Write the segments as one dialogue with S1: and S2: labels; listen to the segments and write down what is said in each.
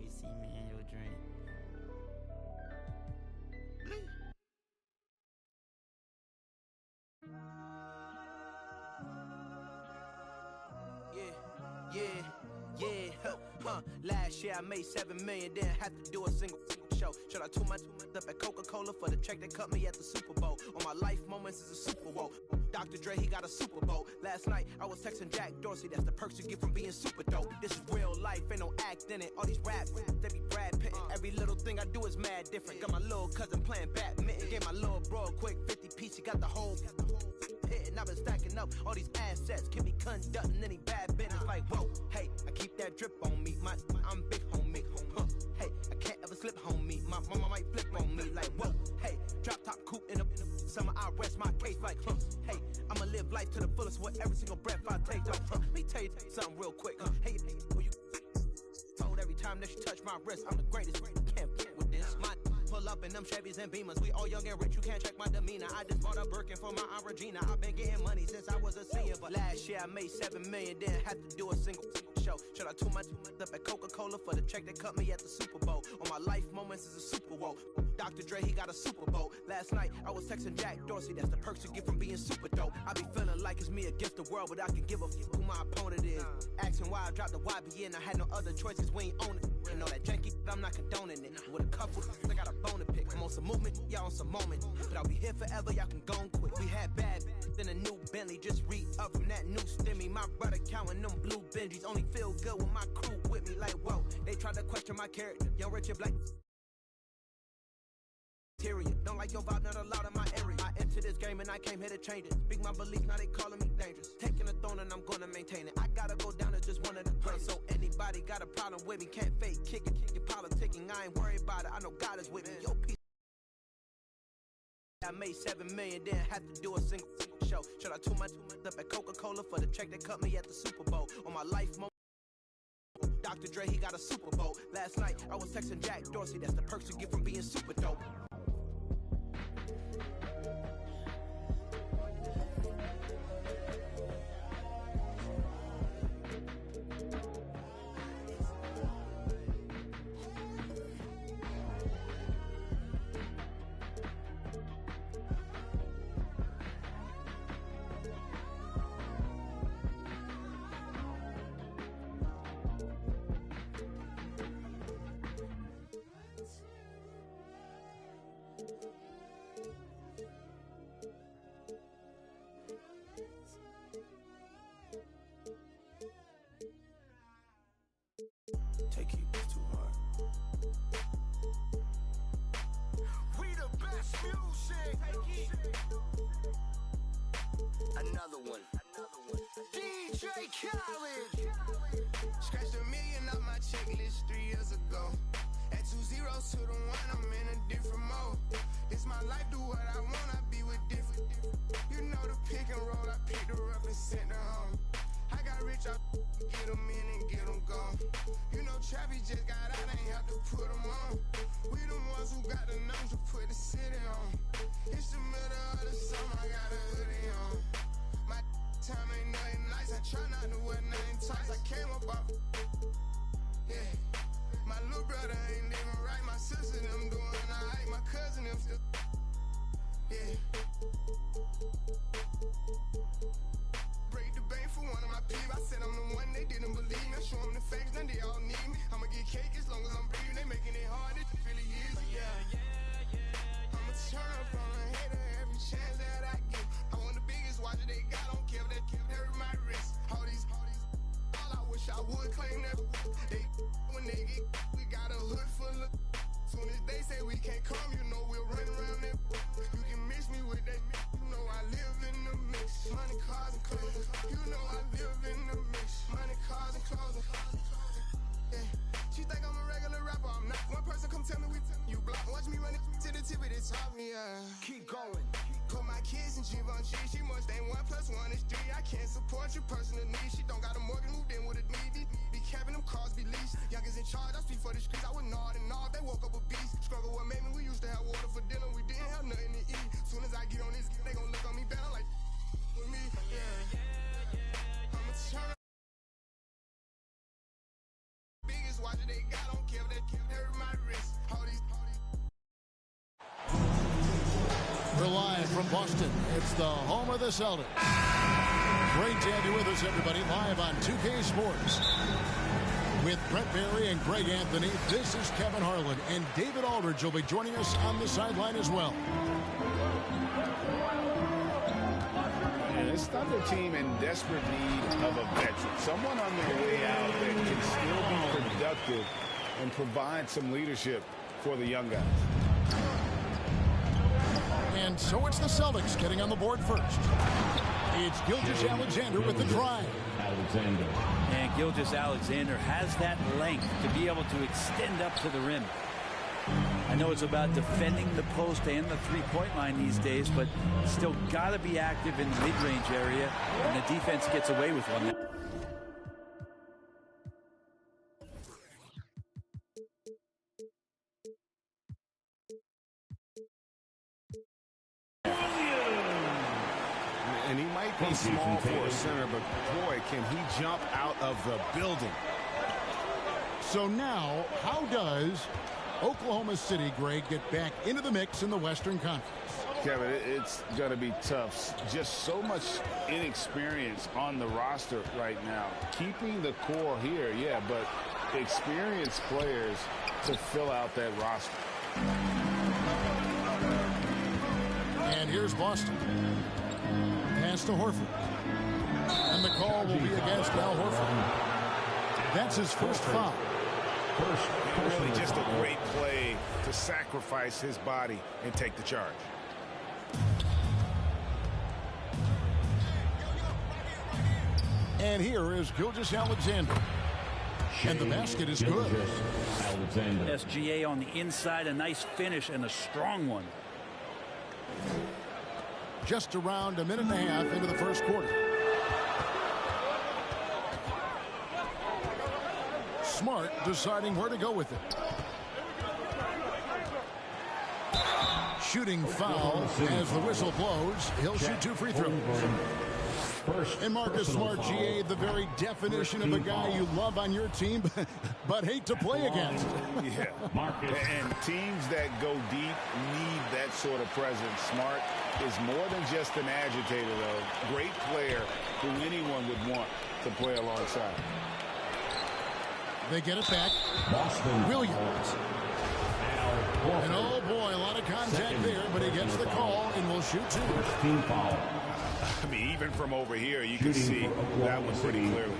S1: you see me in your dream.
S2: Last year I made 7 million, didn't have to do a single show. Shout out to my up at Coca-Cola for the check that cut me at the Super Bowl. On my life moments is a Super Bowl. Dr. Dre, he got a Super Bowl. Last night I was texting Jack Dorsey, that's the perks you get from being super dope. This is real life, ain't no act in it. All these rap, they be Brad Pitt. Every little thing I do is mad different. Got my little cousin playing badminton. Gave my little bro a quick 50 piece, he got the whole hit. And I've been stacking up all these assets. Can be conducting any bad business. Like, whoa, hey, I keep that drip on me. I'm big homie. Hey, I can't ever slip homie. My mama might flip on me. Like, whoa, hey, drop top coupe in the summer. I rest my case like, hey, I'ma live life to the fullest with every single breath I take. Let me tell you something real quick. Hey, you told every time that you touch my wrist, I'm the greatest. Can't fit with this. My pull up in them Chevys and Beamers. We all young and rich, you can't check my demeanor. I just bought a Birkin for my Aunt Regina. I've been getting money since I was a senior, but last year I made 7 million, didn't have to do a single show. Shout out to my up at Coca-Cola for the check that cut me at the Super Bowl. On my life moments is a Super Bowl. Dr. Dre, he got a Super Bowl. Last night I was texting Jack Dorsey, that's the perks you get from being super dope. I be feeling like it's me against the world, but I can give a fuck who my opponent is. Asking why I dropped the YBN, I had no other choices, we ain't own it. You know that janky, I'm not condoning it. With a couple, I got a bone to pick. I'm on some movement, y'all on some moment. But I'll be here forever, y'all can go and quit. We had bad, then a new Bentley, just re-up from that new stimmy. My brother counting them blue Benjis, only feel good with my crew with me. Like, whoa, they tried to question my character. Young Richard Black. Don't like your vibe, not allowed in my area. I entered this game and I came here to change it. Speak my beliefs, now they calling me dangerous. Taking the throne and I'm gonna maintain it. I gotta go down as just one of the greats. So anybody got a problem with me, can't fake kick it. Your politicking, I ain't worried about it. I know God is with me. Yo, peace. I made 7 million, didn't have to do a single show. Shout out to my up at Coca-Cola for the check that cut me at the Super Bowl. On my life moment. Dr. Dre, he got a Super Bowl. Last night I was texting Jack Dorsey, that's the perks you get from being super dope.
S3: Take it too hard. We the best music. Another one. DJ Khaled. Scratched a million off my checklist 3 years ago. At 2 zeros to the 1, I'm in a different mode. This my life, do what I want, I be with different. You know the pick and roll, I picked her up and sent her home. I got rich, I get them in and get them gone. You know Trappy just got out, ain't have to put them on. We the ones who got the numbers to put the city on. It's the middle of the summer, I got a hoodie on. My time ain't nothing nice, I try not to wear nothing tights. I came up off, yeah. My little brother ain't living right, my sister them doing alright, my cousin them still, yeah. Break the bank for one of my people. I said I'm the one, they didn't believe me. I show them the facts, then they all need me. I'ma get cake as long as I'm breathing. They making it hard, it really is. I'ma turn up on a hater every chance that I get. I want the biggest watch that they got, don't care if that hurt my wrist. All I wish I would claim that. They when they get, we got a hood full of. Soon as they say we can't come, you know we'll run around that. You can mix me with that. You know I live in the mix. Money, cars, and clothes. You know I live in the mix. Money, cars, and clothes. Yeah. She think I'm a regular rapper, I'm not. One person come tell me you block. Watch me run it to the tip of the top, yeah. Keep going. Put my kids in Givenchy. She must ain't 1 + 1 is 3. I can't support your personal needs. She don't got a mortgage, moved in with a need. Be capping them cars, be leased. Youngest in charge, I speak for the streets. I would nod and nod. They woke up a beast. Struggle what made me. We used to have water for dinner. We didn't have nothing to eat. Soon as I get on this, they gon' look on me better like with me. Yeah. I'ma turn up. Biggest watch that they got on. Kev, that hurt my wrist.
S1: We're live from Boston. It's the home of the Celtics. Great to have you with us, everybody, live on 2K Sports. With Brent Barry and Greg Anthony, this is Kevin Harlan, and David Aldridge will be joining us on the sideline as well.
S4: And this Thunder team in desperate need of a veteran, someone on their way out that can still be productive and provide some leadership for the young guys.
S1: And so it's the Celtics getting on the board first. It's Gilgeous-Alexander with the drive.
S5: And Gilgeous-Alexander has that length to be able to extend up to the rim. I know it's about defending the post and the three-point line these days, but still got to be active in the mid-range area, and the defense gets away with one.
S4: And he might be small for a center, but boy, can he jump out of the building.
S1: So now, how does Oklahoma City, Greg, get back into the mix in the Western Conference?
S4: Kevin, it's going to be tough. Just so much inexperience on the roster right now. Keeping the core here, yeah, but experienced players to fill out that roster.
S1: And here's Boston. Pass to Horford. And the call will be against Al Horford. That's his first foul.
S4: Really just a great play to sacrifice his body and take the charge.
S1: And here is Gilgeous-Alexander. And the basket is good.
S5: SGA on the inside, a nice finish and a strong one.
S1: Just around a minute and a half into the first quarter. Smart deciding where to go with it. Shooting foul as the whistle blows. He'll shoot 2 free throws. And Marcus Smart, GA, the very definition of a guy you love on your team, but hate to play against.
S4: Yeah, and teams that go deep need that sort of presence. Smart is more than just an agitator, though. Great player who anyone would want to play alongside.
S1: They get it back. Williams. And oh boy, a lot of contact there, but he gets the call and will shoot 2.
S4: Team foul. I mean, even from over here, you can see that one pretty clearly.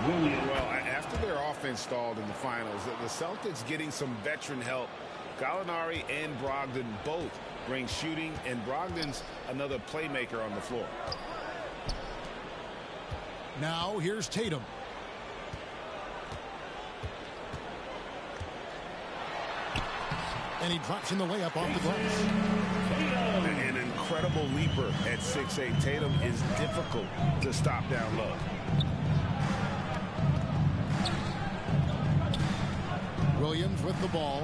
S4: Well, after their offense stalled in the finals, the Celtics getting some veteran help. Gallinari and Brogdon both bring shooting, and Brogdon's another playmaker on the floor.
S1: Now here's Tatum. And he drops in the layup off the glass.
S4: An incredible leaper at 6'8". Tatum is difficult to stop down low.
S1: Williams with the ball.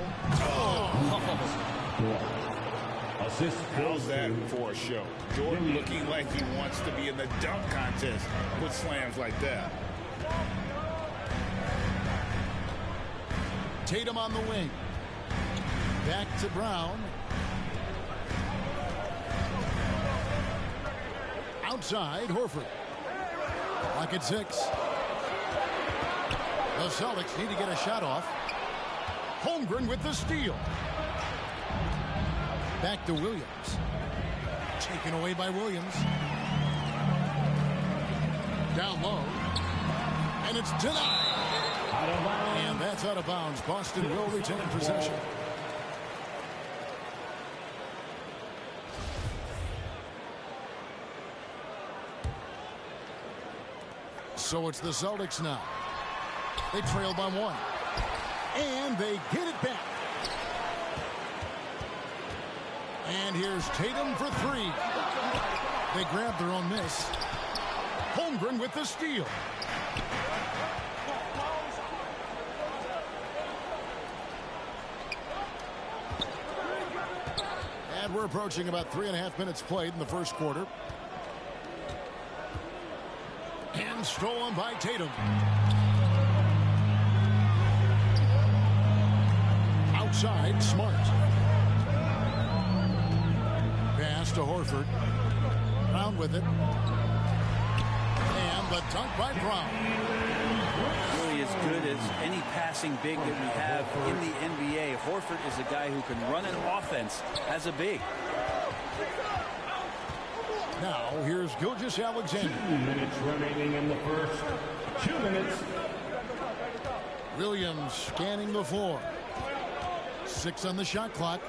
S4: How's that for a show? Jordan looking like he wants to be in the dunk contest with slams like that.
S1: Tatum on the wing. Back to Brown. Outside, Horford. Lock at 6. The Celtics need to get a shot off. Holmgren with the steal. Back to Williams. Taken away by Williams. Down low. And it's denied. And that's out of bounds. Boston will retain possession. So it's the Celtics now. They trail by 1. And they get it back. And here's Tatum for 3. They grab their own miss. Holmgren with the steal. And we're approaching about 3.5 minutes played in the first quarter. And stolen by Tatum. Outside, Smart. Pass to Horford. Brown with it. And the dunk by Brown.
S5: Really as good as any passing big that we have in the NBA. Horford is a guy who can run an offense as a big.
S1: Now, here's Gilgeous-Alexander.
S6: 2 minutes remaining in the first. 2 minutes.
S1: Williams scanning the floor. 6 on the shot clock.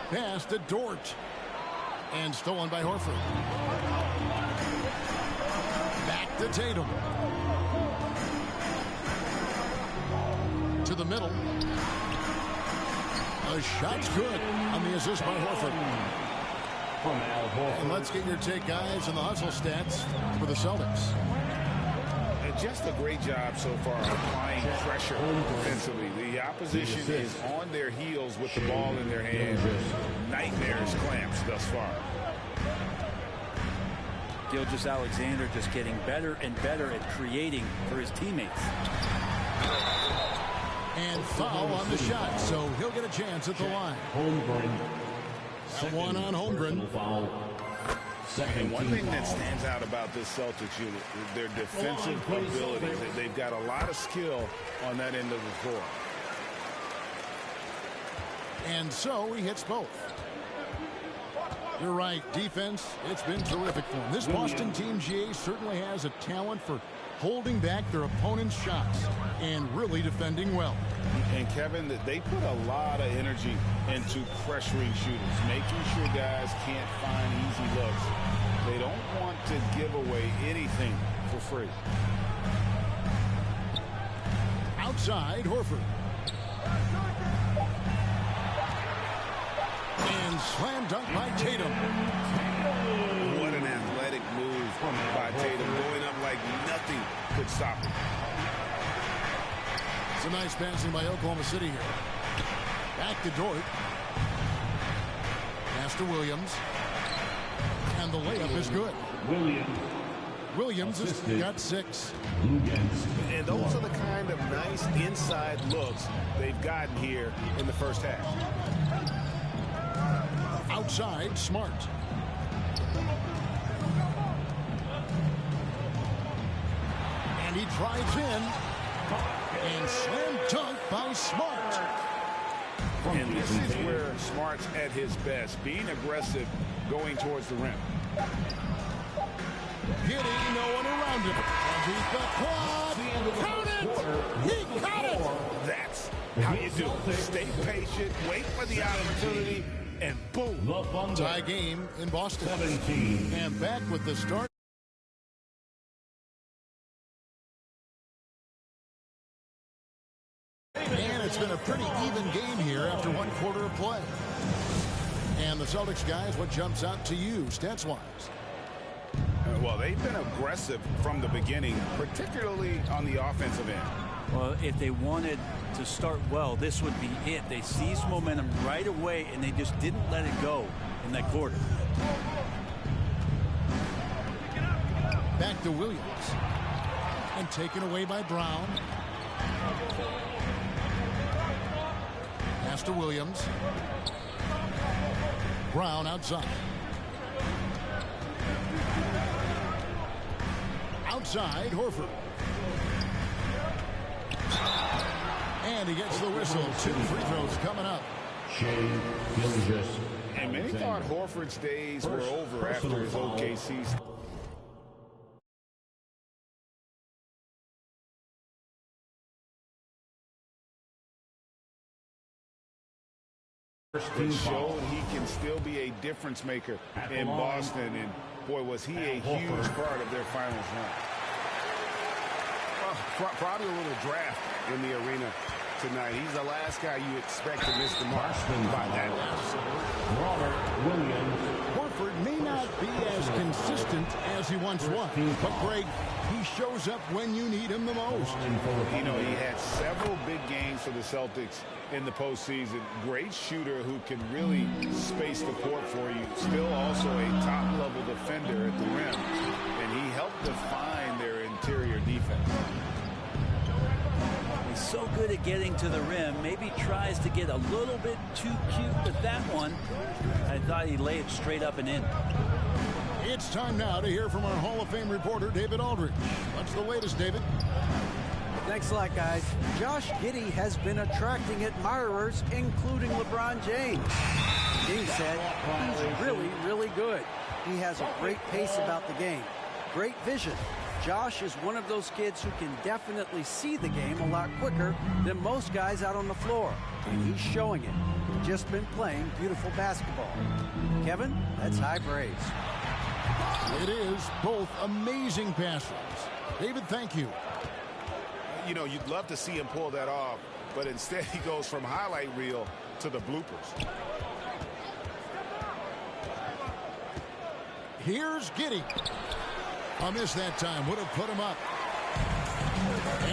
S1: Pass to Dort. And stolen by Horford. Back to Tatum. To the middle. A shot's good on the assist by Horford. And let's get your take, guys, on the hustle stats for the Celtics.
S4: Just a great job so far applying pressure defensively. The opposition is on their heels with the ball in their hands. Nightmares clamps thus far.
S5: Gilgeous-Alexander just getting better and better at creating for his teammates.
S1: And foul on the shot, so he'll get a chance at the line. One on Holmgren.
S4: And one thing that stands out about this Celtics unit is their defensive ability. They've got a lot of skill on that end of the floor.
S1: And so he hits both. You're right. Defense, it's been terrific for him. This Boston team, GA, certainly has a talent for holding back their opponent's shots and really defending well.
S4: And Kevin, they put a lot of energy into pressuring shooters, making sure guys can't find easy looks. They don't want to give away anything for free.
S1: Outside, Horford. And slam dunk by Tatum.
S4: What an athletic move by Tatum, going up like nothing could stop him.
S1: It's a nice passing by Oklahoma City here. Back to Dort. Pass to Williams. And the layup is good. Williams has got 6.
S4: And those are the kind of nice inside looks they've gotten here in the first half.
S1: Outside, Smart. And he drives in. And slam dunk by Smart.
S4: And this is where Smart's at his best, being aggressive, going towards the rim.
S1: Getting no one around him. And he's the quad. Count it! He got it!
S4: That's how you do it. Stay patient, wait for the opportunity, and boom.
S1: Tie game in Boston.
S6: 17.
S1: And back with the start. And it's been a pretty even game here after 1 quarter of play. And the Celtics, guys, what jumps out to you stats-wise?
S4: Well, they've been aggressive from the beginning, particularly on the offensive end.
S5: Well, if they wanted to start well, this would be it. They seized momentum right away, and they just didn't let it go in that quarter.
S1: Back to Williams. And taken away by Brown. Pass to Williams. Brown outside. Outside, Horford. And he gets the whistle. 2 free throws coming up.
S4: And many thought Horford's days were over after his OKC. It showed he can still be a difference maker in Boston, and boy, was he a huge part of their finals run. Well, probably a little draft in the arena tonight. He's the last guy you expect to miss the mark by that.
S6: Robert Williams.
S1: Horford may not be as consistent as he once was, but Greg, he shows up when you need him the most.
S4: You know, he had several big games for the Celtics in the postseason. Great shooter who can really space the court for you. Still also a top-level defender at the rim, and he helped define their interior defense.
S5: He's so good at getting to the rim. Maybe tries to get a little bit too cute with that one. I thought he laid it straight up and in.
S1: It's time now to hear from our Hall of Fame reporter, David Aldridge. What's the latest, David?
S7: Thanks a lot, guys. Josh Giddey has been attracting admirers, including LeBron James. James said he's really, really good. He has a great pace about the game, great vision. Josh is one of those kids who can definitely see the game a lot quicker than most guys out on the floor, and he's showing it. Just been playing beautiful basketball. Kevin, that's high praise.
S1: It is both amazing passes. David, thank you.
S4: You know, you'd love to see him pull that off, but instead he goes from highlight reel to the bloopers.
S1: Here's Giddey. A miss that time would have put him up.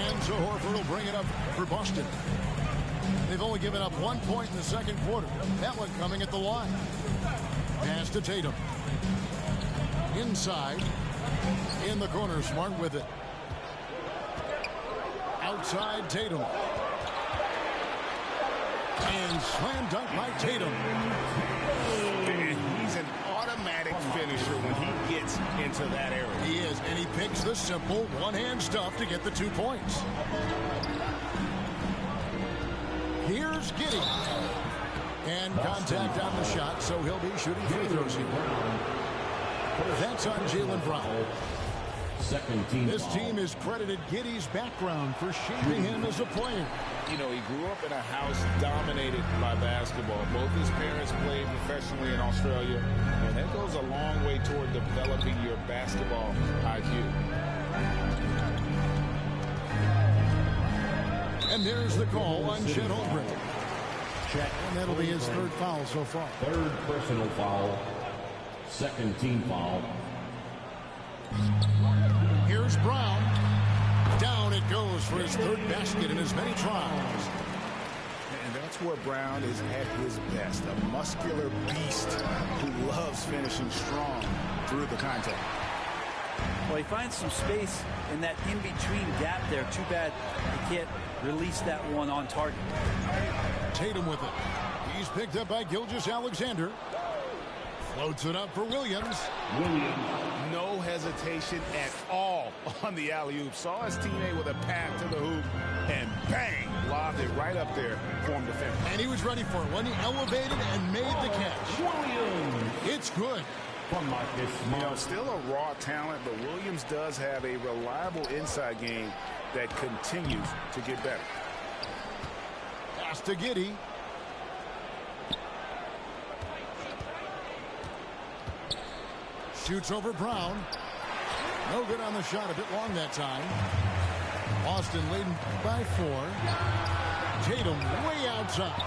S1: And so Horford will bring it up for Boston. They've only given up 1 point in the second quarter. That one coming at the line. Pass to Tatum. Inside. In the corner, Smart with it. Outside Tatum. And slam dunk by Tatum.
S4: He's an automatic finisher when he gets into that area.
S1: He is, and he picks the simple one-hand stuff to get the 2 points. Here's Giddey. And contact on the shot, so he'll be shooting free throws here. That's on Jaylen Brown. This team has credited Giddey's background for shaping him as a player.
S4: You know, he grew up in a house dominated by basketball. Both his parents played professionally in Australia, and that goes a long way toward developing your basketball IQ.
S1: And there's the call on Chet Holmgren. And that'll be his third foul so far.
S6: Third personal foul. Second team foul.
S1: Here's Brown. Down it goes for his third basket in as many tries.
S4: And that's where Brown is at his best. A muscular beast who loves finishing strong through the contact.
S5: Well, he finds some space in that in-between gap there. Too bad he can't release that one on target.
S1: Tatum with it. He's picked up by Gilgeous-Alexander. Floats it up for Williams.
S4: No hesitation at all on the alley-oop. Saw his teammate with a path to the hoop, and bang, lobbed it right up there for him to finish.
S1: And he was ready for it when he elevated and made the catch. It's good.
S4: You know, still a raw talent, but Williams does have a reliable inside game that continues to get better.
S1: Pass to Giddey. Shoots over Brown. No good on the shot. A bit long that time. Boston leading by 4. Tatum way outside.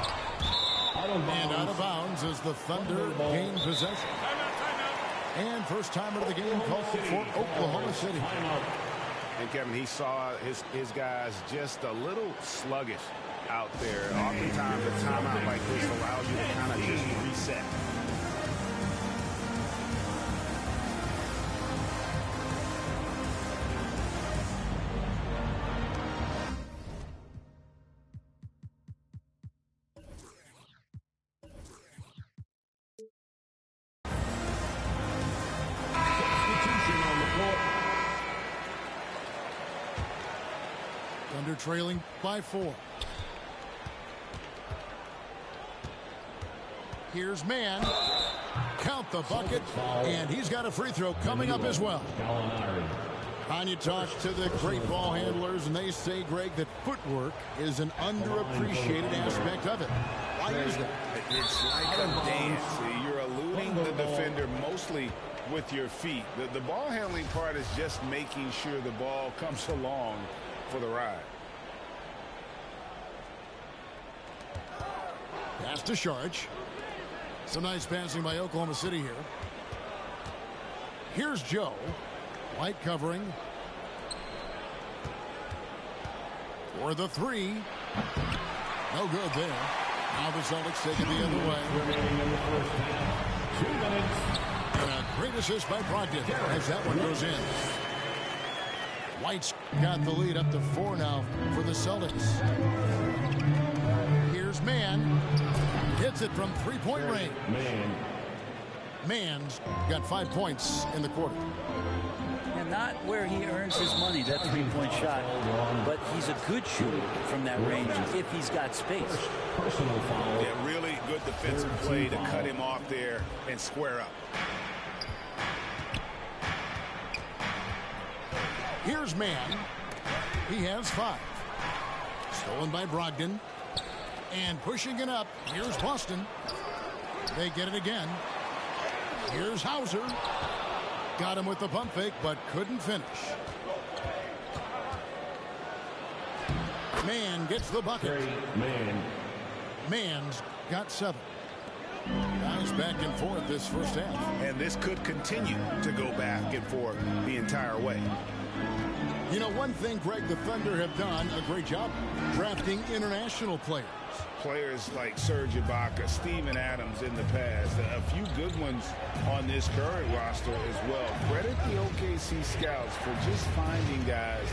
S1: And out of bounds as the Thunder gain possession. And first timer of the game called for Oklahoma City.
S4: And Kevin, he saw his guys just a little sluggish out there. Oftentimes a timeout like this allows you to kind of just reset.
S1: Thunder trailing by 4. Here's Mann. Count the bucket. And he's got a free throw coming up as well. Anya talks to the great ball handlers, and they say, Greg, that footwork is an underappreciated aspect of it. Why is that?
S4: It's like a dance. You're eluding the defender mostly with your feet. The ball handling part is just making sure the ball comes along for the ride.
S1: Pass to Saric. Some nice passing by Oklahoma City here. Here's Joe. White covering. For the 3. No good there. Now the Celtics take it the other way.
S6: 2 minutes.
S1: And a great assist by Brogdon as that one goes in. White's got the lead up to 4 now for the Celtics. Here's Mann. Hits it from 3-point range. Mann's got 5 points in the quarter.
S5: And not where he earns his money, that 3-point shot, but he's a good shooter from that range if he's got space.
S4: Yeah, really good defensive play to cut him off there and square up.
S1: Here's Mann. He has 5. Stolen by Brogdon. And pushing it up. Here's Boston. They get it again. Here's Hauser. Got him with the pump fake, but couldn't finish. Mann gets the bucket. Mann's got 7. Guys back and forth this first half.
S4: And this could continue to go back and forth the entire way.
S1: You know, one thing, Greg, the Thunder have done a great job drafting international players.
S4: Players like Serge Ibaka, Steven Adams in the past, a few good ones on this current roster as well. Credit the OKC scouts for just finding guys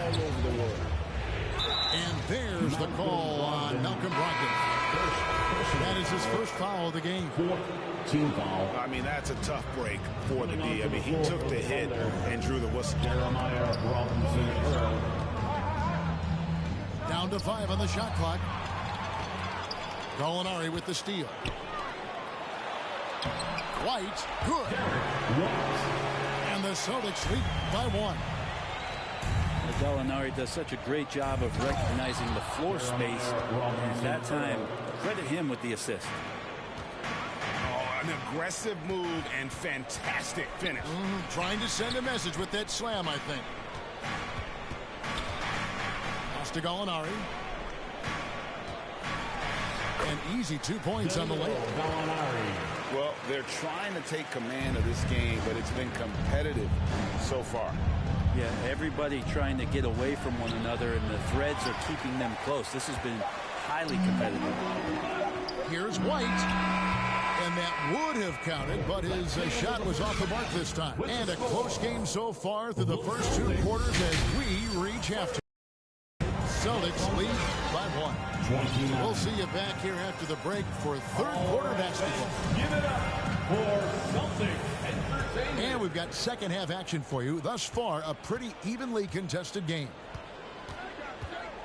S4: all over the world.
S1: And there's the call on Malcolm Brogdon. That is his first foul of the game.
S6: Team foul.
S4: I mean, that's a tough break for the D. I mean, he took the hit and drew the whistle.
S6: Jeremiah Robinson.
S1: Down to 5 on the shot clock. Gallinari with the steal. White, good. And the Celtics lead by 1.
S5: Gallinari does such a great job of recognizing the floor space. And that time, credit him with the assist.
S4: Oh, an aggressive move and fantastic finish.
S1: Trying to send a message with that slam, I think. Pass to Gallinari. An easy 2 points on the layup.
S4: Well, they're trying to take command of this game, but it's been competitive so far.
S5: Yeah, everybody trying to get away from one another, and the threads are keeping them close. This has been highly competitive.
S1: Here's White. And that would have counted, but his shot was off the mark this time. And a close game so far through the first 2 quarters as we reach halftime. Celtics lead by 1. We'll see you back here after the break for third quarter basketball.
S6: Give it up for Celtics Entertainment.
S1: And we've got second half action for you. Thus far, a pretty evenly contested game.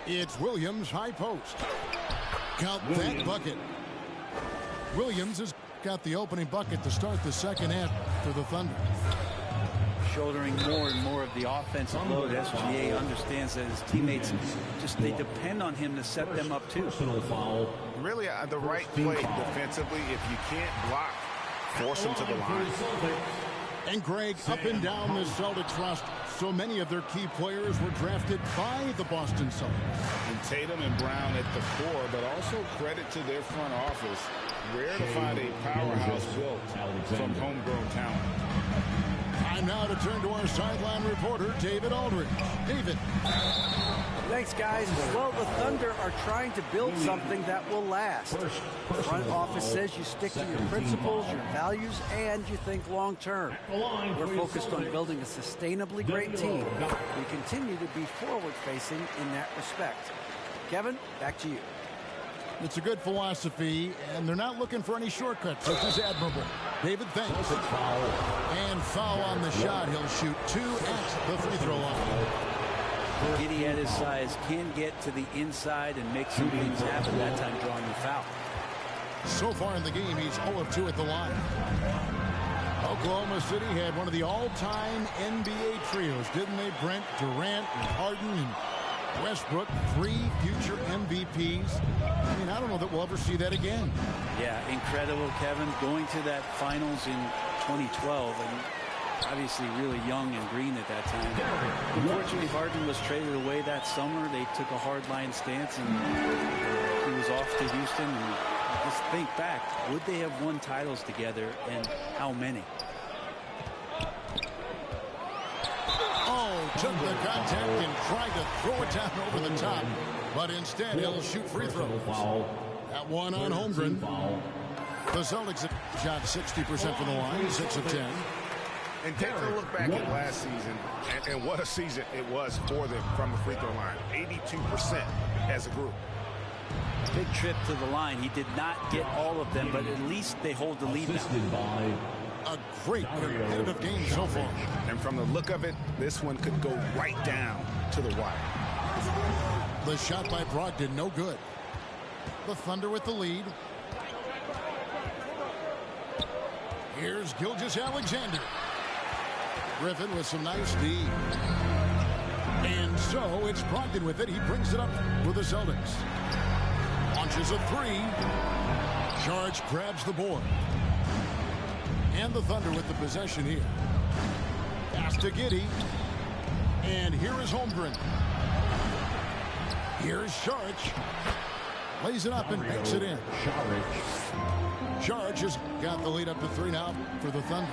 S1: It's Williams high post. Count that bucket. Williams has got the opening bucket to start the second half for the Thunder.
S5: Shouldering more and more of the offensive load. SGA understands that his teammates they depend on him to set them up too.
S4: Really, the right play defensively. If you can't block, force them to the line.
S1: And Greg, up and down the Celtics roster, so many of their key players were drafted by the Boston Celtics.
S4: And Tatum and Brown at the core, but also credit to their front office. Rare to find a powerhouse built from homegrown talent.
S1: Time now to turn to our sideline reporter, David Aldridge. David.
S7: Thanks, guys. Well, the Thunder are trying to build something that will last. The front office says you stick to your principles, your values, and you think long term. We're focused on building a sustainably great team. We continue to be forward-facing in that respect. Kevin, back to you.
S1: It's a good philosophy, and they're not looking for any shortcuts, which is admirable. David, thanks. And foul on the shot. He'll shoot 2 at the free throw line.
S5: Giddey at his size can get to the inside and make some things happen, that time drawing the foul.
S1: So far in the game, he's 0 of 2 at the line. Oklahoma City had one of the all-time NBA trios, didn't they? Brent, Durant, and Harden, and Westbrook, 3 future MVPs. I mean, I don't know that we'll ever see that again.
S5: Yeah, incredible, Kevin. Going to that finals in 2012, and obviously really young and green at that time. Unfortunately, Harden was traded away that summer. They took a hardline stance, and he was off to Houston. And just think back, would they have won titles together, and how many?
S1: Took the contact and tried to throw it down over the top, but instead he'll shoot free throws. That one on Holmgren. The Celtics have shot 60% from the line, 6 of 10.
S4: And take a look back at last season, and what a season it was for them from the free throw line. 82% as a group.
S5: Big trip to the line. He did not get all of them, but at least they hold the lead now.
S1: A great competitive game so far.
S4: And from the look of it, this one could go right down to the wire.
S1: The shot by Brogdon, no good. The Thunder with the lead. Here's Gilgeous-Alexander. Griffin with some nice D. And so it's Brogdon with it. He brings it up for the Celtics. Launches a three. Saric grabs the board. And the Thunder with the possession here. Pass to Giddey. And here is Holmgren. Here's Saric. Lays it up and makes it in. Saric has got the lead up to 3 now for the Thunder.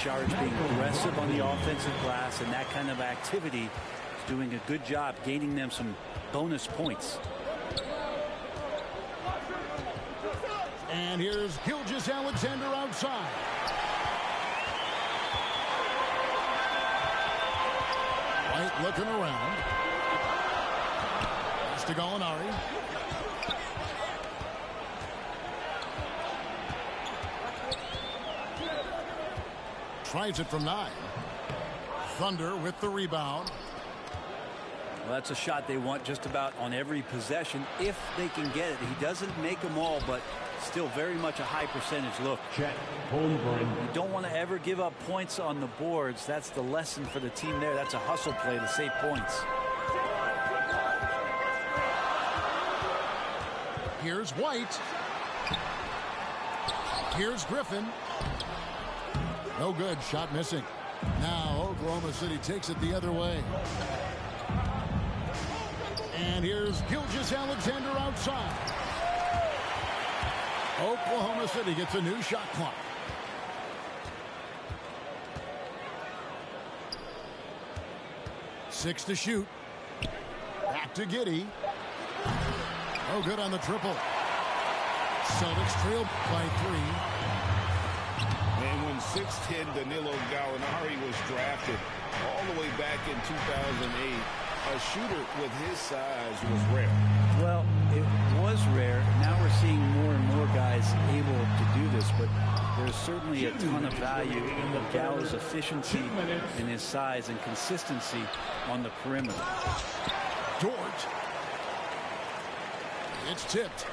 S5: Sharks being aggressive on the offensive glass, and that kind of activity is doing a good job gaining them some bonus points.
S1: And here's Gilgeous-Alexander outside. White looking around. Pass to Gallinari. Tries it from 9. Thunder with the rebound.
S5: Well, that's a shot they want just about on every possession if they can get it. He doesn't make them all, but still very much a high percentage look.
S6: Chet Holmgren.
S5: You don't want to ever give up points on the boards. That's the lesson for the team there. That's a hustle play to save points.
S1: Here's White. Here's Griffin. No good. Shot missing. Now Oklahoma City takes it the other way. And here's Gilgeous-Alexander outside. Oklahoma City gets a new shot clock. Six to shoot. Back to Giddey. No good on the triple. Celtics trail by 3.
S4: And when 6'10" Danilo Gallinari was drafted all the way back in 2008, a shooter with his size was rare.
S5: Well, it was rare. Now we're seeing more and more guys able to do this, but there's certainly a ton of value in Gallo's efficiency and his size and consistency on the perimeter.
S1: Dort. It's tipped.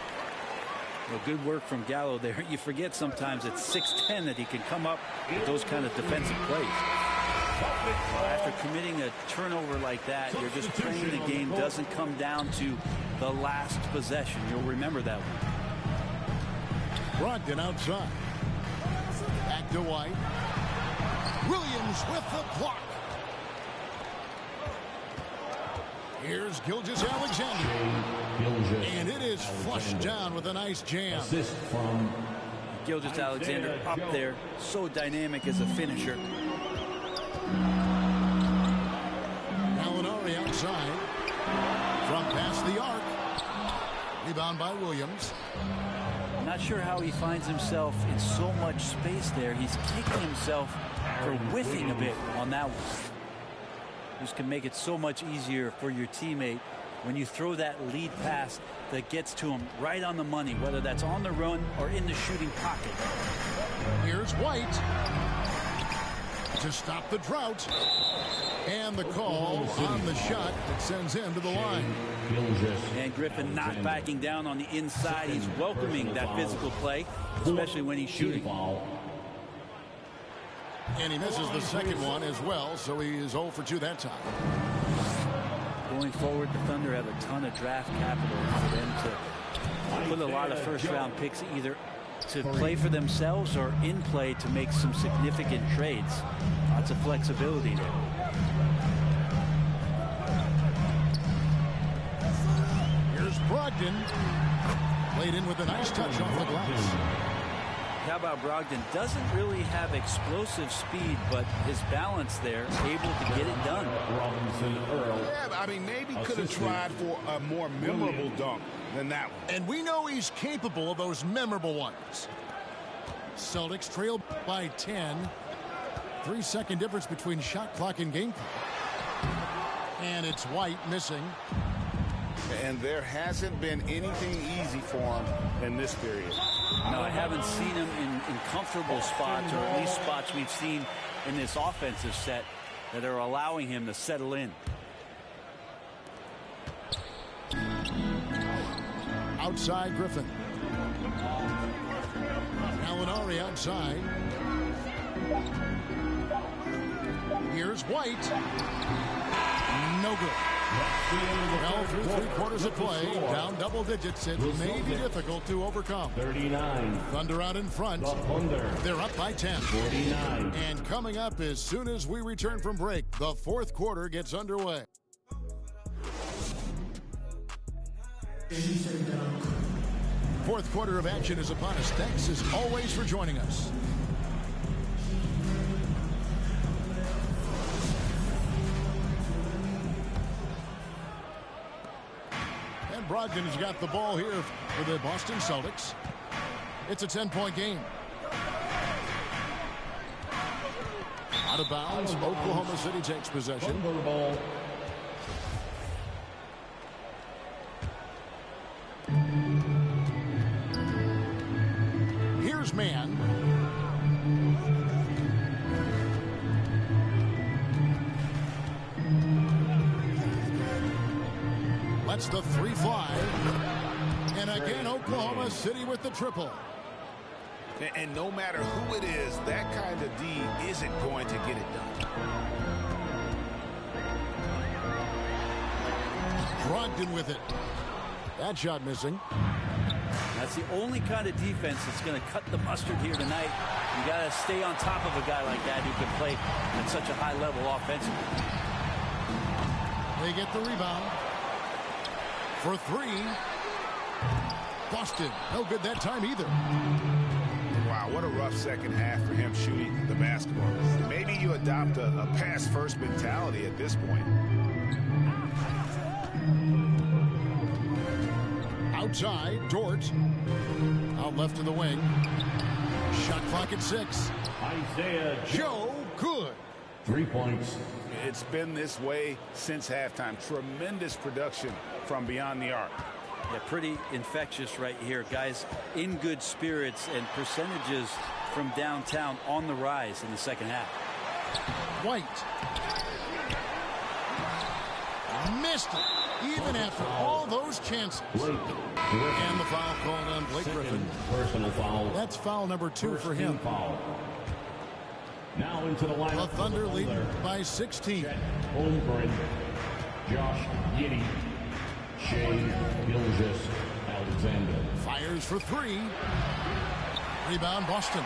S5: Well, good work from Gallo there. You forget sometimes at 6'10" that he can come up with those kind of defensive plays. After committing a turnover like that, you're just praying the game doesn't come down to the last possession. You'll remember that one.
S1: Brogdon outside. Back to White. Williams with the block. Here's Gilgeous-Alexander. And it is flushed down with a nice jam.
S6: Assist from
S5: Gilgeous-Alexander up there, so dynamic as a finisher.
S1: Gallinari outside. From past the arc. Rebound by Williams.
S5: I'm not sure how he finds himself in so much space there. He's kicking himself for whiffing a bit on that one. This can make it so much easier for your teammate when you throw that lead pass that gets to him right on the money, whether that's on the run or in the shooting pocket.
S1: Here's White to stop the drought. And the call on the shot that sends him to the line.
S5: And Griffin not backing down on the inside. He's welcoming that physical play, especially when he's shooting.
S1: And he misses the second one as well, so he is 0 for 2 that time.
S5: Going forward, the Thunder have a ton of draft capital for them to put a lot of first-round picks either to play for themselves or in play to make some significant trades. Lots of flexibility there.
S1: Here's Brogdon. Played in with a nice touch off the glass.
S5: How about Brogdon? Doesn't really have explosive speed, but his balance there, able to get it done.
S4: Yeah, I mean, maybe could have tried for a more memorable dunk than that one.
S1: And we know he's capable of those memorable ones. Celtics trail by 10. 3-second difference between shot clock and game clock. And it's White missing.
S4: And there hasn't been anything easy for him in this period.
S5: No, I haven't seen him in comfortable spots, or at least spots we've seen in this offensive set that are allowing him to settle in.
S1: Outside Griffin. Gallinari outside. Here's White. No good. Well, through 3 quarters of play, down double digits, it may be difficult to overcome.
S6: 39.
S1: Thunder out in front.
S6: The Thunder.
S1: They're up by 10.
S6: 49.
S1: And coming up as soon as we return from break, the 4th quarter gets underway. Fourth quarter of action is upon us. Thanks as always for joining us. And Brogdon has got the ball here for the Boston Celtics. It's a 10-point game. Out of bounds. Oklahoma City takes possession.
S6: Ball.
S1: Here's Mann. Lets the 3 fly. And again, Oklahoma City with the triple.
S4: And no matter who it is, that kind of D isn't going to get it done.
S1: Brogdon with it. That shot missing.
S5: That's the only kind of defense that's going to cut the mustard here tonight. You got to stay on top of a guy like that who can play at such a high level offensively.
S1: They get the rebound. For 3. Boston, no good that time either.
S4: Wow, what a rough second half for him shooting the basketball. Maybe you adopt a pass-first mentality at this point.
S1: Outside, Dort. Out left to the wing. Shot clock at 6.
S6: Isaiah
S1: Joe Good.
S6: 3 points.
S4: It's been this way since halftime. Tremendous production from beyond the arc.
S5: Yeah, pretty infectious right here. Guys in good spirits and percentages from downtown on the rise in the second half.
S1: White. Missed it, even after all those chances.
S6: Blake Griffin.
S1: And the foul called on Blake Griffin.
S6: Personal foul.
S1: That's foul number 2 for him.
S6: Foul. Now into the lineup.
S1: The Thunder lead by 16.
S6: Chet Holmgren, Josh Giddey, Shea Gilgeous-Alexander.
S1: Fires for 3. Rebound Boston.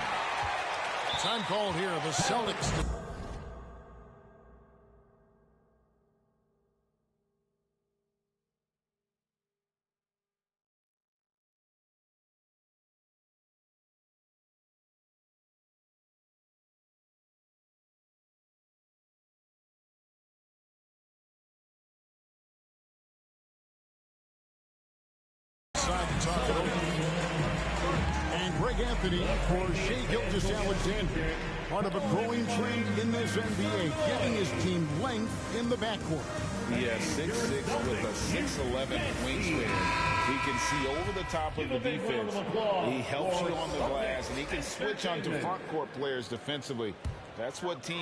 S1: Time called here. The Celtics. To talk it over. And Greg Anthony for Shea Gilgeous-Alexander, part of a growing trend in this NBA, giving his team length in the backcourt.
S4: He has 6'6" with a 6'11" wingspan. He can see over the top of the defense. He helps you on the glass, and he can switch onto front court players defensively. That's what teams